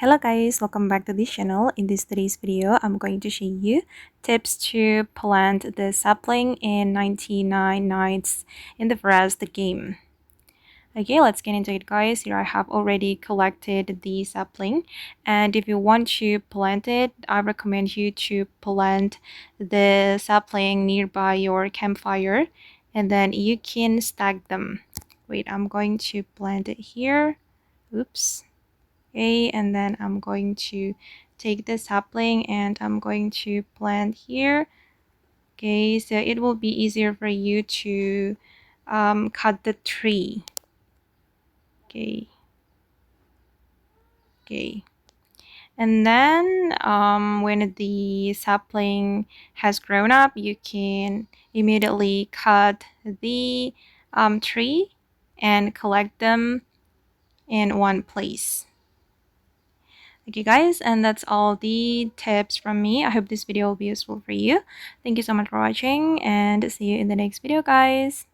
Hello guys, welcome back to this channel. In today's video, I'm going to show you tips to plant the sapling in 99 nights in the forest game. Okay, let's get into it guys. Here I have already collected the sapling, and if you want to plant it, I recommend you to plant the sapling nearby your campfire, and then you can stack them. Wait, I'm going to plant it here. Oops. Okay, and then I'm going to take the sapling and I'm going to plant here. Okay, so it will be easier for you to cut the tree. Okay, okay. And then when the sapling has grown up, you can immediately cut the tree and collect them in one place. Okay guys, and that's all the tips from me. I hope this video will be useful for you. Thank you so much for watching and see you in the next video guys.